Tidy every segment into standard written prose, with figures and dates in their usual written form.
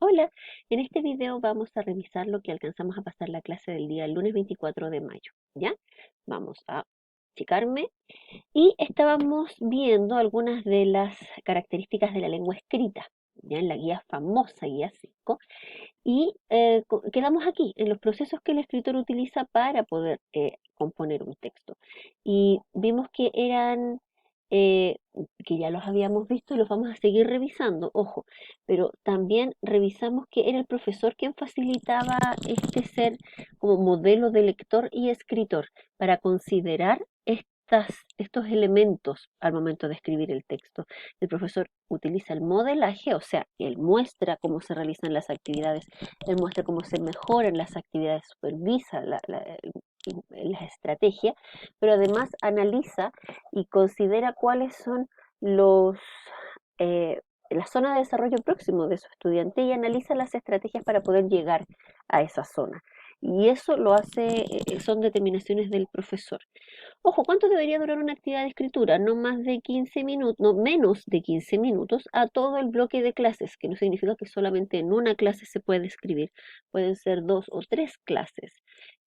Hola, en este video vamos a revisar lo que alcanzamos a pasar la clase del día lunes 24 de mayo, ¿ya? Vamos a checarme y estábamos viendo algunas de las características de la lengua escrita, ya en la guía famosa, guía 5, y quedamos aquí, en los procesos que el escritor utiliza para poder componer un texto. Y vimos que eran, eh, que ya los habíamos visto y los vamos a seguir revisando, ojo, pero también revisamos que era el profesor quien facilitaba este ser como modelo de lector y escritor para considerar estos elementos al momento de escribir el texto. El profesor utiliza el modelaje, o sea, él muestra cómo se realizan las actividades, él muestra cómo se mejoran las actividades, supervisa las estrategias, pero además analiza y considera cuáles son los, la zona de desarrollo próximo de su estudiante y analiza las estrategias para poder llegar a esa zona. Y eso lo hace, son determinaciones del profesor. Ojo, ¿cuánto debería durar una actividad de escritura? No más de 15 minutos, no menos de 15 minutos a todo el bloque de clases, que no significa que solamente en una clase se puede escribir, pueden ser 2 o 3 clases.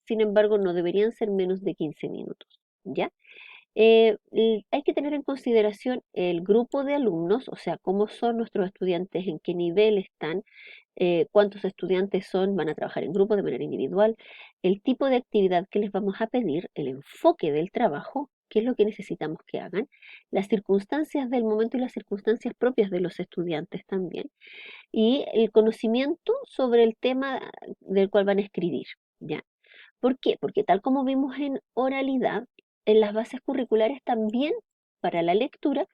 Sin embargo, no deberían ser menos de 15 minutos, ¿ya? Hay que tener en consideración el grupo de alumnos, o sea, cómo son nuestros estudiantes, en qué nivel están, cuántos estudiantes son, van a trabajar en grupo de manera individual, el tipo de actividad que les vamos a pedir, el enfoque del trabajo, qué es lo que necesitamos que hagan, las circunstancias del momento y las circunstancias propias de los estudiantes también, y el conocimiento sobre el tema del cual van a escribir, ¿ya? ¿Por qué? Porque tal como vimos en oralidad, en las bases curriculares también para la lectura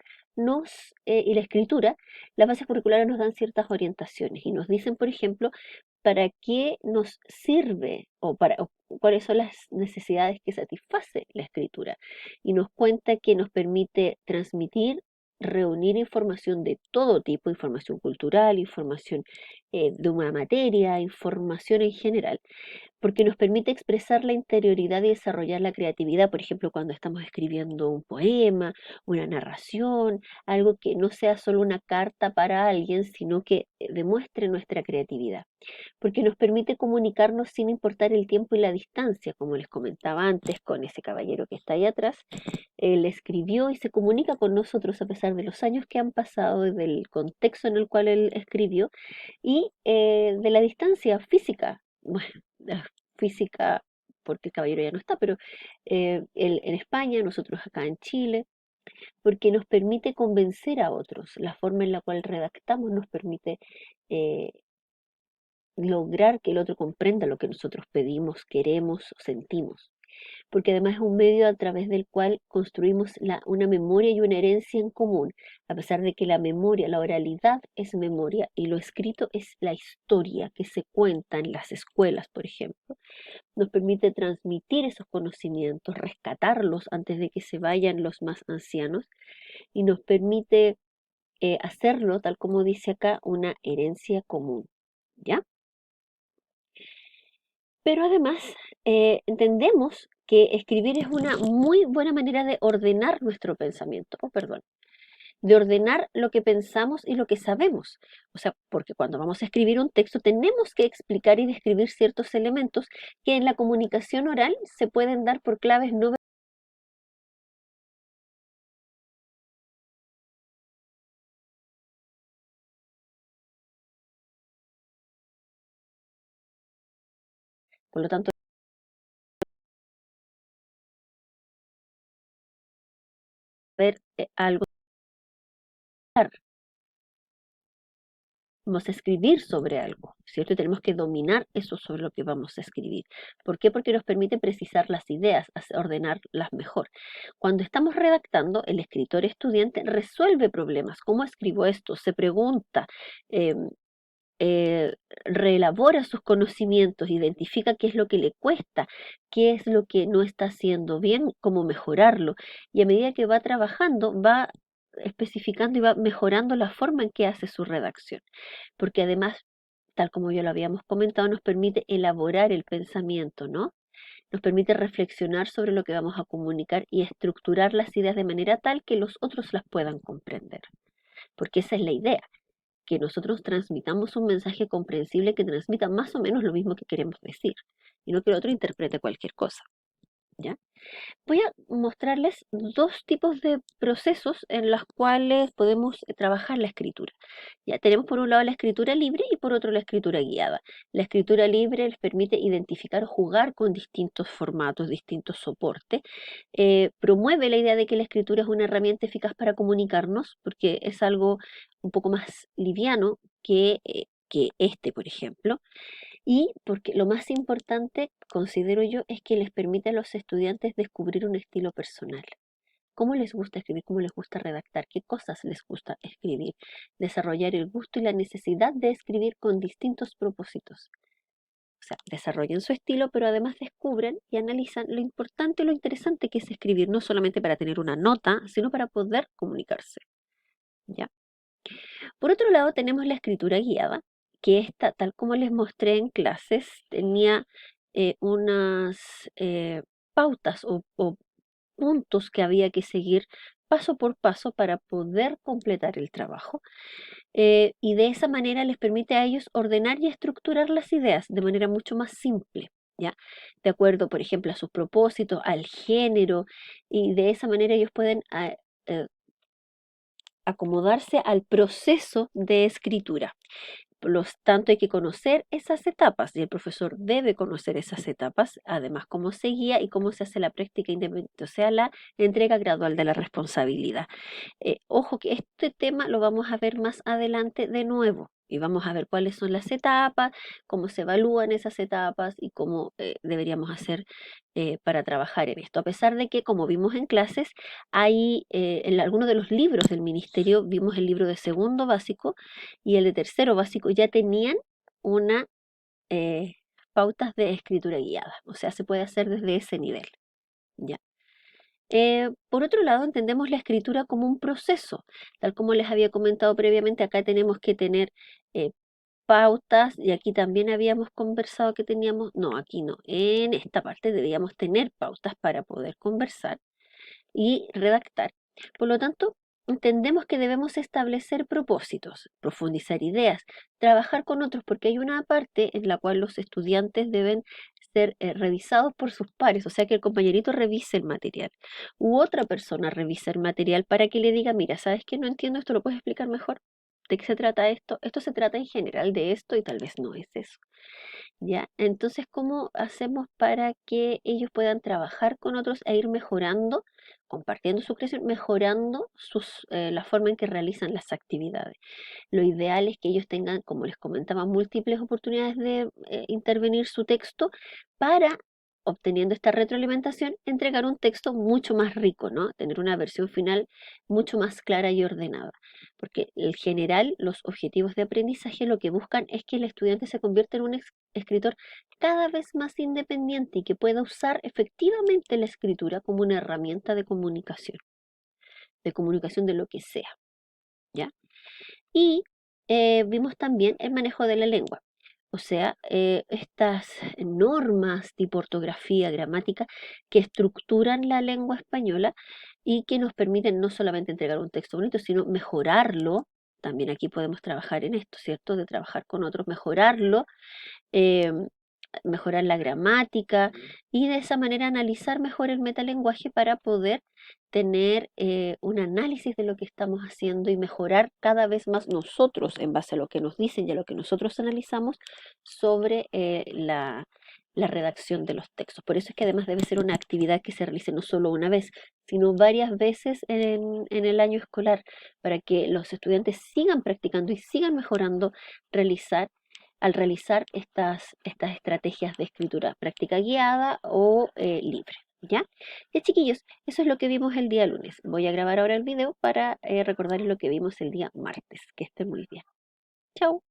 y la escritura, las bases curriculares nos dan ciertas orientaciones y nos dicen, por ejemplo, para qué nos sirve o cuáles son las necesidades que satisface la escritura. Y nos cuenta que nos permite transmitir, reunir información de todo tipo, información cultural, información de una materia, información en general, porque nos permite expresar la interioridad y desarrollar la creatividad, por ejemplo, cuando estamos escribiendo un poema, una narración, algo que no sea solo una carta para alguien, sino que demuestre nuestra creatividad, porque nos permite comunicarnos sin importar el tiempo y la distancia, como les comentaba antes con ese caballero que está ahí atrás. Él escribió y se comunica con nosotros a pesar de los años que han pasado, del contexto en el cual él escribió y de la distancia física. Bueno, la física, porque el caballero ya no está, pero él en España, nosotros acá en Chile, porque nos permite convencer a otros. La forma en la cual redactamos nos permite eh, lograr que el otro comprenda lo que nosotros pedimos, queremos o sentimos, porque además es un medio a través del cual construimos una memoria y una herencia en común, a pesar de que la memoria, la oralidad es memoria y lo escrito es la historia que se cuenta en las escuelas, por ejemplo. Nos permite transmitir esos conocimientos, rescatarlos antes de que se vayan los más ancianos y nos permite hacerlo, tal como dice acá, una herencia común, ¿ya? Pero además entendemos que escribir es una muy buena manera de ordenar nuestro pensamiento, perdón, de ordenar lo que pensamos y lo que sabemos. O sea, porque cuando vamos a escribir un texto tenemos que explicar y describir ciertos elementos que en la comunicación oral se pueden dar por claves no verbales. Por lo tanto, ver algo, vamos a escribir sobre algo, ¿cierto? Y tenemos que dominar eso sobre lo que vamos a escribir. ¿Por qué? Porque nos permite precisar las ideas, ordenarlas mejor. Cuando estamos redactando, el escritor estudiante resuelve problemas. ¿Cómo escribo esto? Se pregunta, eh, eh, reelabora sus conocimientos, identifica qué es lo que le cuesta, qué es lo que no está haciendo bien, cómo mejorarlo. Y a medida que va trabajando, va especificando y va mejorando la forma en que hace su redacción. Porque además, tal como ya lo habíamos comentado, nos permite elaborar el pensamiento, ¿no? Nos permite reflexionar sobre lo que vamos a comunicar y estructurar las ideas de manera tal que los otros las puedan comprender. Porque esa es la idea, que nosotros transmitamos un mensaje comprensible que transmita más o menos lo mismo que queremos decir, y no que el otro interprete cualquier cosa, ¿ya? Voy a mostrarles dos tipos de procesos en los cuales podemos trabajar la escritura. Ya tenemos por un lado la escritura libre y por otro la escritura guiada. La escritura libre les permite identificar o jugar con distintos formatos, distintos soportes. Promueve la idea de que la escritura es una herramienta eficaz para comunicarnos, porque es algo un poco más liviano que este, por ejemplo. Y porque lo más importante, considero yo, es que les permite a los estudiantes descubrir un estilo personal. ¿Cómo les gusta escribir? ¿Cómo les gusta redactar? ¿Qué cosas les gusta escribir? Desarrollar el gusto y la necesidad de escribir con distintos propósitos. O sea, desarrollan su estilo, pero además descubren y analizan lo importante y lo interesante que es escribir, no solamente para tener una nota, sino para poder comunicarse. ¿Ya? Por otro lado, tenemos la escritura guiada, que esta, tal como les mostré en clases, tenía unas pautas o puntos que había que seguir paso por paso para poder completar el trabajo. Y de esa manera les permite a ellos ordenar y estructurar las ideas de manera mucho más simple, ¿ya? De acuerdo, por ejemplo, a sus propósitos, al género, y de esa manera ellos pueden acomodarse al proceso de escritura. Por lo tanto, hay que conocer esas etapas y el profesor debe conocer esas etapas, además cómo se guía y cómo se hace la práctica independiente, o sea, la entrega gradual de la responsabilidad. Ojo que este tema lo vamos a ver más adelante de nuevo y vamos a ver cuáles son las etapas, cómo se evalúan esas etapas y cómo deberíamos hacer para trabajar en esto. A pesar de que, como vimos en clases, hay en algunos de los libros del ministerio, vimos el libro de segundo básico y el de tercero básico, ya tenían una pautas de escritura guiada, o sea, se puede hacer desde ese nivel. ¿Ya? Por otro lado, entendemos la escritura como un proceso. Tal como les había comentado previamente, acá tenemos que tener eh, pautas y aquí también habíamos conversado que teníamos, no, aquí no, en esta parte debíamos tener pautas para poder conversar y redactar. Por lo tanto, entendemos que debemos establecer propósitos, profundizar ideas, trabajar con otros, porque hay una parte en la cual los estudiantes deben ser revisados por sus pares, o sea que el compañerito revise el material, u otra persona revise el material para que le diga, mira, ¿sabes qué? No entiendo esto, ¿lo puedes explicar mejor? ¿De qué se trata esto? Esto se trata en general de esto y tal vez no es eso. ¿Ya? Entonces, ¿cómo hacemos para que ellos puedan trabajar con otros e ir mejorando, compartiendo su creación, mejorando la forma en que realizan las actividades? Lo ideal es que ellos tengan, como les comentaba, múltiples oportunidades de intervenir su texto para, obteniendo esta retroalimentación, entregar un texto mucho más rico, ¿no? Tener una versión final mucho más clara y ordenada. Porque en general, los objetivos de aprendizaje lo que buscan es que el estudiante se convierta en un escritor cada vez más independiente y que pueda usar efectivamente la escritura como una herramienta de comunicación de lo que sea, ¿ya? Y vimos también el manejo de la lengua. O sea, estas normas tipo ortografía, gramática, que estructuran la lengua española y que nos permiten no solamente entregar un texto bonito, sino mejorarlo. También aquí podemos trabajar en esto, ¿cierto? De trabajar con otros, mejorarlo, eh, mejorar la gramática y de esa manera analizar mejor el metalenguaje para poder tener un análisis de lo que estamos haciendo y mejorar cada vez más nosotros en base a lo que nos dicen y a lo que nosotros analizamos sobre la redacción de los textos. Por eso es que además debe ser una actividad que se realice no solo una vez, sino varias veces en el año escolar, para que los estudiantes sigan practicando y sigan mejorando al realizar estas estrategias de escritura, práctica guiada o libre. ¿Ya? Ya, chiquillos, eso es lo que vimos el día lunes. Voy a grabar ahora el video para recordarles lo que vimos el día martes. Que estén muy bien. Chao.